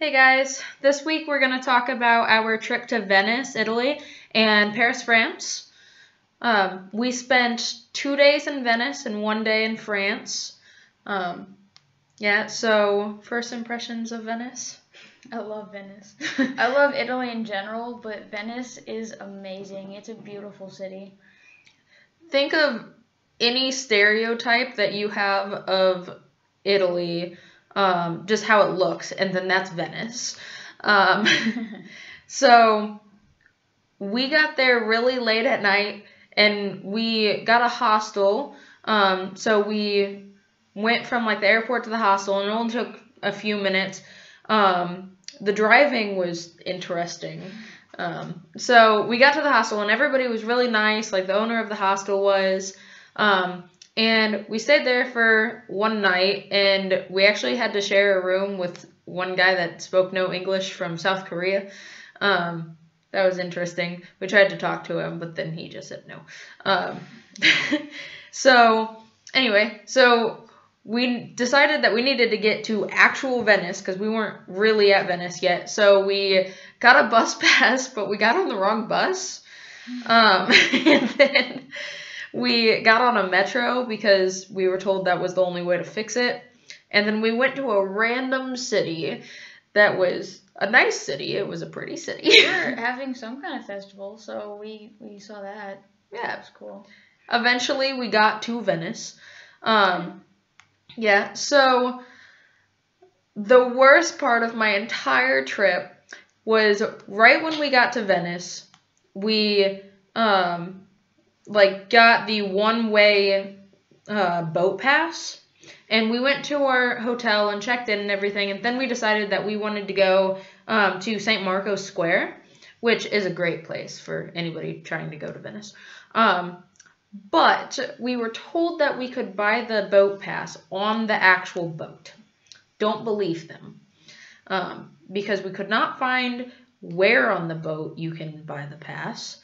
Hey guys, this week we're going to talk about our trip to Venice, Italy, and Paris, France. We spent 2 days in Venice and 1 day in France. So first impressions of Venice? I love Venice. I love Italy in general, but Venice is amazing. It's a beautiful city. Think of any stereotype that you have of Italy, just how it looks, and then that's Venice. So we got there really late at night, and we got a hostel. So we went from the airport to the hostel, and it only took a few minutes. The driving was interesting. So we got to the hostel, and everybody was really nice. The owner of the hostel was. And we stayed there for one night, and we actually had to share a room with one guy that spoke no English from South Korea. That was interesting. We tried to talk to him, but then he just said no. So we decided that we needed to get to actual Venice because we weren't really at Venice yet. So we got a bus pass, but we got on the wrong bus. And then we got on a metro because we were told that was the only way to fix it. And then we went to a random city that was a nice city. It was a pretty city. We were having some kind of festival, so we saw that. Yeah. It was cool. Eventually, we got to Venice. So the worst part of my entire trip was right when we got to Venice, we got the one-way boat pass, and we went to our hotel and checked in and everything, and then we decided that we wanted to go to St. Marco's Square, which is a great place for anybody trying to go to Venice. But we were told that we could buy the boat pass on the actual boat. Don't believe them. Because we could not find where on the boat you can buy the pass.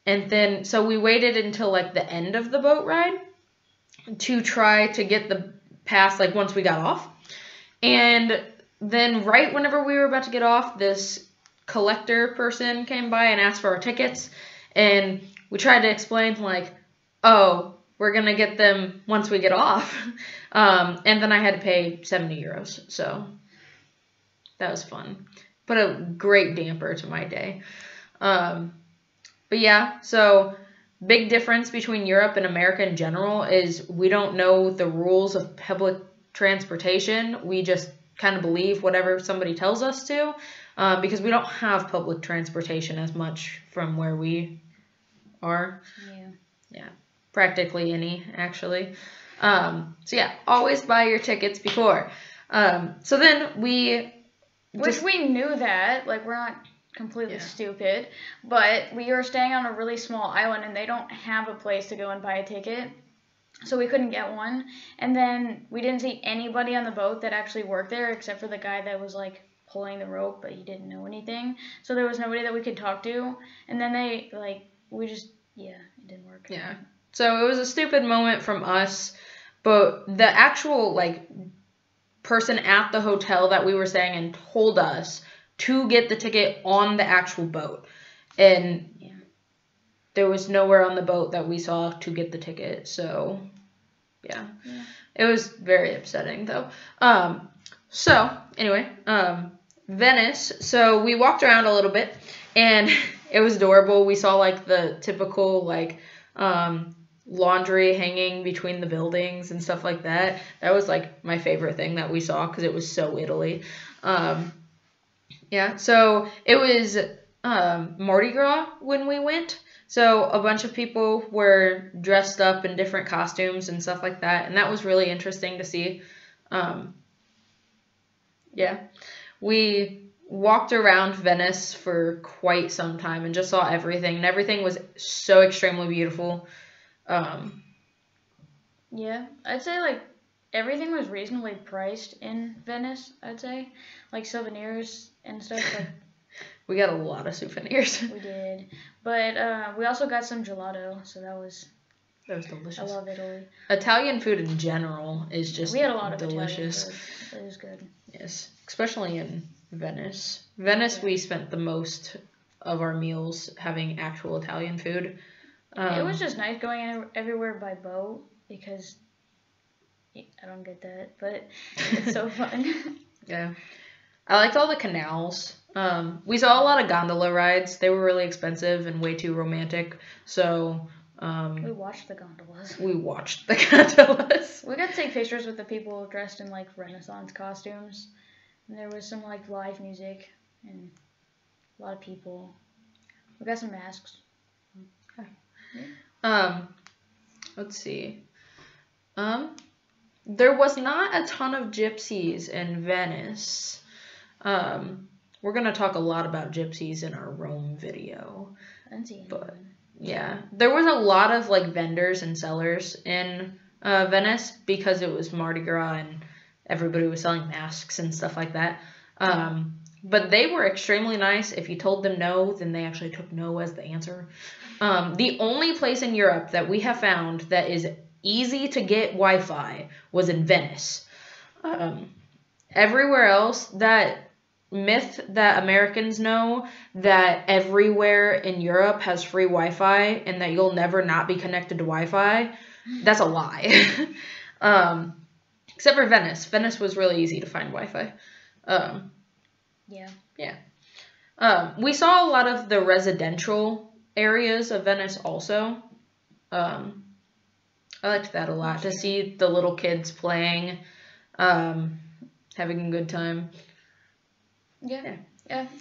And then, so we waited until the end of the boat ride to try to get the pass once we got off. And then right whenever we were about to get off, this collector person came by and asked for our tickets. And we tried to explain oh, we're going to get them once we get off. And then I had to pay 70 euros. So that was fun. Put a great damper to my day. But yeah, so big difference between Europe and America in general is we don't know the rules of public transportation. We just kind of believe whatever somebody tells us to because we don't have public transportation as much from where we are. Yeah. Practically any, actually. Always buy your tickets before. So then we... Which we knew that. We're not completely stupid. But we were staying on a really small island, and they don't have a place to go and buy a ticket. So we couldn't get one. And then we didn't see anybody on the boat that actually worked there, except for the guy that was, pulling the rope, but he didn't know anything. So there was nobody that we could talk to. And then it didn't work. Yeah. So it was a stupid moment from us, but the actual, person at the hotel that we were staying in told us to get the ticket on the actual boat. And there was nowhere on the boat that we saw to get the ticket, so, yeah. It was very upsetting, though. Venice, so we walked around a little bit, and it was adorable. We saw, the typical, laundry hanging between the buildings and stuff like that. That was my favorite thing that we saw because it was so Italy. So it was Mardi Gras when we went. So a bunch of people were dressed up in different costumes and stuff like that, and that was really interesting to see. We walked around Venice for quite some time and just saw everything, and everything was so extremely beautiful. I'd say everything was reasonably priced in Venice. I'd say souvenirs and stuff. We got a lot of souvenirs. We did, but we also got some gelato, so that was That was delicious. I love Italy. Italian food in general is just We had a lot of delicious. Italian food. It was good. Yes, especially in Venice. Venice, we spent the most of our meals having actual Italian food. It was just nice going everywhere by boat because I don't get that, but it's so fun. Yeah. I liked all the canals. We saw a lot of gondola rides. They were really expensive and way too romantic. So we watched the gondolas. We watched the gondolas. We got to take pictures with the people dressed in like Renaissance costumes. And there was some like live music and a lot of people. We got some masks. Okay. Let's see. There was not a ton of gypsies in Venice. We're gonna talk a lot about gypsies in our Rome video. I didn't see anyone. But yeah, there was a lot of like vendors and sellers in Venice because it was Mardi Gras and everybody was selling masks and stuff like that. But they were extremely nice. If you told them no, then they actually took no as the answer. The only place in Europe that we have found that is easy to get Wi-Fi was in Venice. Everywhere else, that myth that Americans know that everywhere in Europe has free Wi-Fi and that you'll never not be connected to Wi-Fi, that's a lie. Except for Venice. Venice was really easy to find Wi-Fi. Yeah. We saw a lot of the residential areas of Venice also. I liked that a lot, to see the little kids playing, having a good time. Yeah.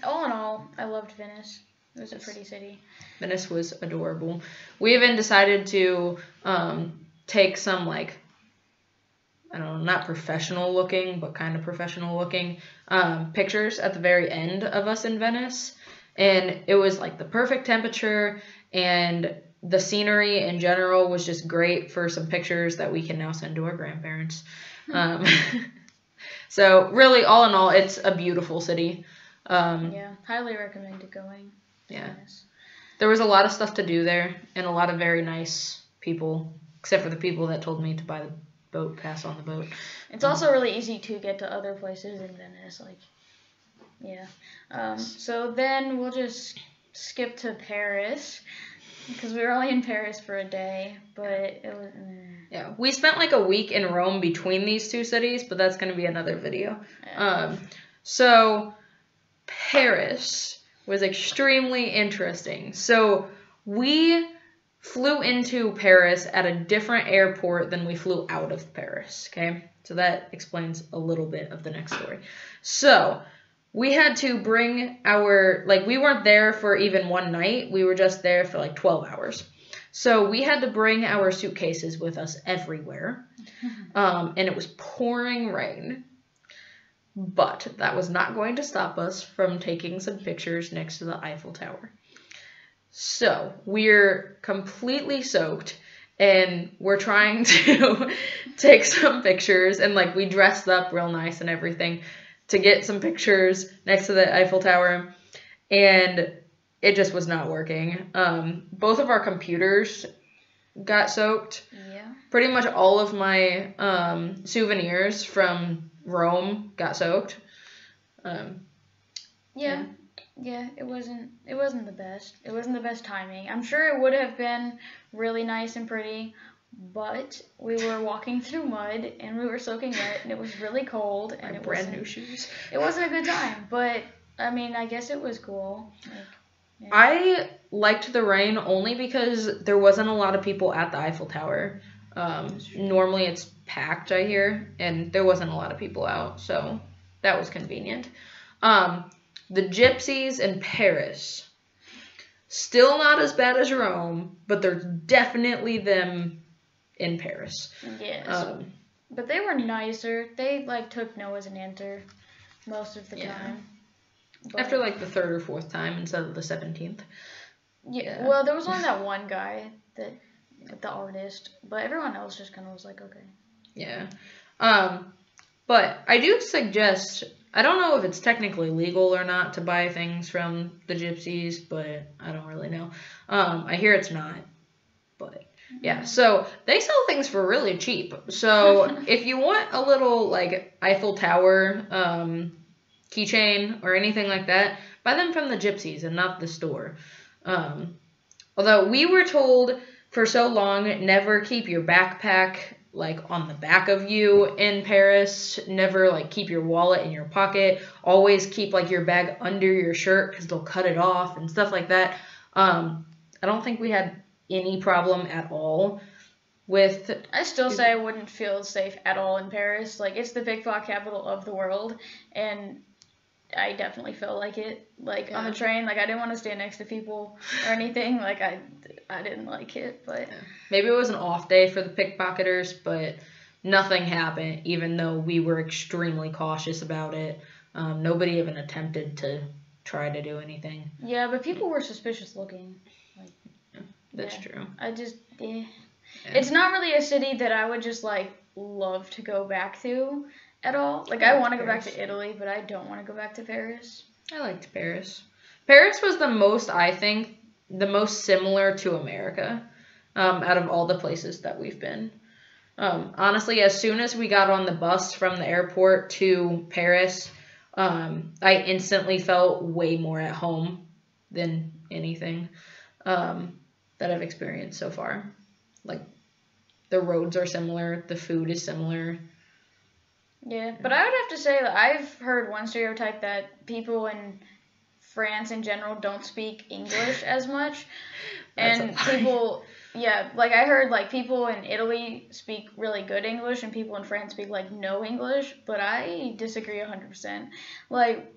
All in all, I loved Venice. It was a pretty city. Venice was adorable. We even decided to take some, like, I don't know, not professional looking, but kind of professional looking pictures at the very end of us in Venice. And it was like the perfect temperature, and the scenery in general was just great for some pictures that we can now send to our grandparents. So really, all in all, it's a beautiful city. Highly recommended going. Yeah. There was a lot of stuff to do there, and a lot of very nice people, except for the people that told me to buy the boat pass on the boat. It's also really easy to get to other places in Venice, so then we'll just skip to Paris, because we were only in Paris for a day, but it was... Yeah, we spent like a week in Rome between these two cities, but that's going to be another video. So Paris was extremely interesting. So we flew into Paris at a different airport than we flew out of Paris, okay? So that explains a little bit of the next story. So we had to bring our, we weren't there for even one night. We were just there for 12 hours. So we had to bring our suitcases with us everywhere. And it was pouring rain. But that was not going to stop us from taking some pictures next to the Eiffel Tower. So we're completely soaked, and we're trying to take some pictures, and we dressed up real nice and everything to get some pictures next to the Eiffel Tower, and it just was not working. Both of our computers got soaked. Yeah. Pretty much all of my souvenirs from Rome got soaked. Yeah, it wasn't the best. It wasn't the best timing. I'm sure it would have been really nice and pretty, but we were walking through mud and we were soaking wet and it was really cold and brand new shoes. It wasn't a good time, but I mean, I guess it was cool. I liked the rain only because there wasn't a lot of people at the Eiffel Tower. Normally it's packed, I hear, and there wasn't a lot of people out, so that was convenient. The gypsies in Paris, still not as bad as Rome, but there's definitely them in Paris. Yes, but they were nicer. They took no as an answer most of the time. But after the third or fourth time instead of the 17th. Yeah. Well, there was only that one guy, the artist, but everyone else just kind of was okay. Yeah. But I do suggest, I don't know if it's technically legal or not to buy things from the gypsies, but I don't really know. I hear it's not, but yeah. So they sell things for really cheap. So if you want a little Eiffel Tower keychain or anything like that, buy them from the gypsies and not the store. Although we were told for so long, never keep your backpack like on the back of you in Paris. Never like keep your wallet in your pocket. Always keep like your bag under your shirt because they'll cut it off and stuff like that. I don't think we had any problem at all with. I still say I wouldn't feel safe at all in Paris. Like, it's the pickpocket capital of the world, and I definitely felt like it. Like, on the train, like, I didn't want to stand next to people or anything. Like, I didn't like it, but... Maybe it was an off day for the pickpocketers, but nothing happened, even though we were extremely cautious about it. Nobody even attempted to try to do anything. Yeah, but people were suspicious looking. Like, that's true. I just... It's not really a city that I would just, like, love to go back to at all. Like, I want to go back to Italy, but I don't want to go back to Paris. I liked Paris. Paris was the most, I think, the most similar to America out of all the places that we've been. Honestly, as soon as we got on the bus from the airport to Paris, I instantly felt way more at home than anything that I've experienced so far. Like, the roads are similar, the food is similar. Yeah, but I would have to say that I've heard one stereotype that people in France in general don't speak English as much. And people, like I heard like people in Italy speak really good English and people in France speak like no English, but I disagree 100%. Like,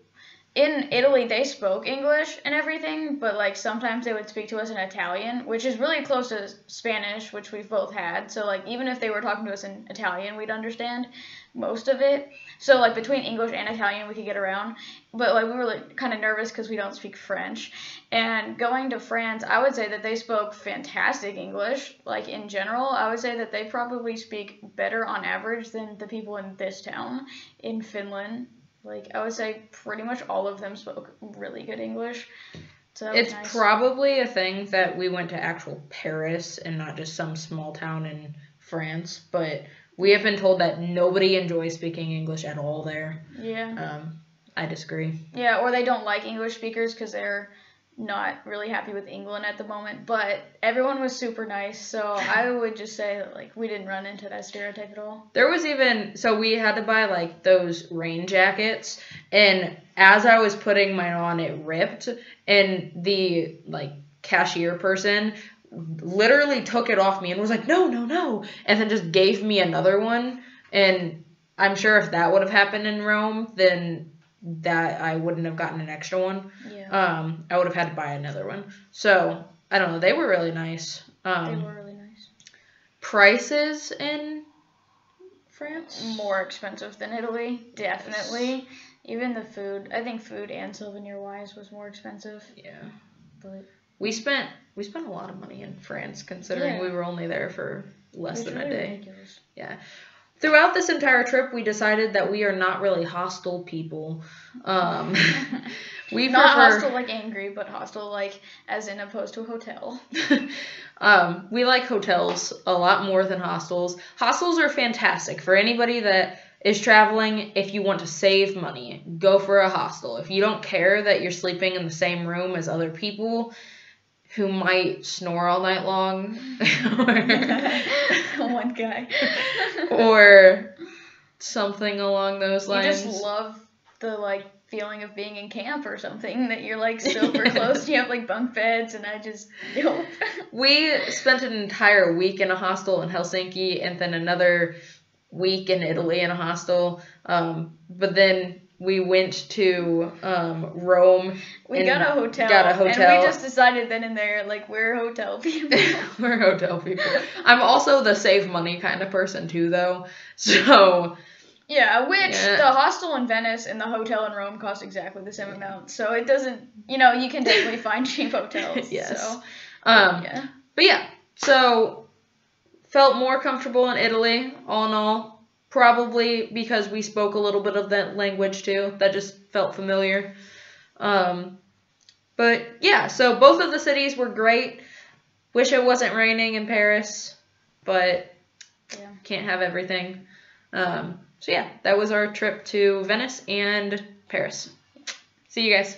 in Italy, they spoke English and everything, but, like, sometimes they would speak to us in Italian, which is really close to Spanish, which we've both had. So, like, even if they were talking to us in Italian, we'd understand most of it. So, like, between English and Italian, we could get around. But, like, we were, like, kind of nervous because we don't speak French. And going to France, I would say that they spoke fantastic English. Like, in general, I would say that they probably speak better on average than the people in this town in Finland. Like, I would say pretty much all of them spoke really good English. So it's nice. Probably a thing that we went to actual Paris and not just some small town in France. But we have been told that nobody enjoys speaking English at all there. Yeah. I disagree. Yeah, or they don't like English speakers because they're not really happy with England at the moment. But everyone was super nice, so I would just say that, like, we didn't run into that stereotype at all. There was even, so we had to buy, like, those rain jackets, and as I was putting mine on, it ripped, and the, like, cashier person literally took it off me and was like, no, and then just gave me another one, and I'm sure if that would have happened in Rome, then that I wouldn't have gotten an extra one. Yeah. I would have had to buy another one. So, I don't know. They were really nice. They were really nice. Prices in France? More expensive than Italy, definitely. Yes. Even the food. I think food and souvenir-wise was more expensive. Yeah. But we spent a lot of money in France, considering we were only there for less than a day. Ridiculous. Yeah. Throughout this entire trip, we decided that we are not really hostile people. We not hostile like angry, but hostile like as in opposed to a hotel. We like hotels a lot more than hostels. Hostels are fantastic for anybody that is traveling. If you want to save money, go for a hostel. If you don't care that you're sleeping in the same room as other people who might snore all night long. One guy. Or something along those lines. You just love the, like, feeling of being in camp or something, that you're, like, super close. You have, like, bunk beds, and I just, nope. We spent an entire week in a hostel in Helsinki, and then another week in Italy in a hostel. But then we went to Rome. We got a hotel. And we just decided then and there, like, we're hotel people. We're hotel people. I'm also the save money kind of person, too, though. So... Yeah, the hostel in Venice and the hotel in Rome cost exactly the same amount. So it doesn't, you can definitely find cheap hotels. Yes. So, yeah. But yeah, so felt more comfortable in Italy, all in all. Probably because we spoke a little bit of that language too. That just felt familiar. But yeah, so both of the cities were great. Wish it wasn't raining in Paris, but can't have everything. So yeah, that was our trip to Venice and Paris. See you guys.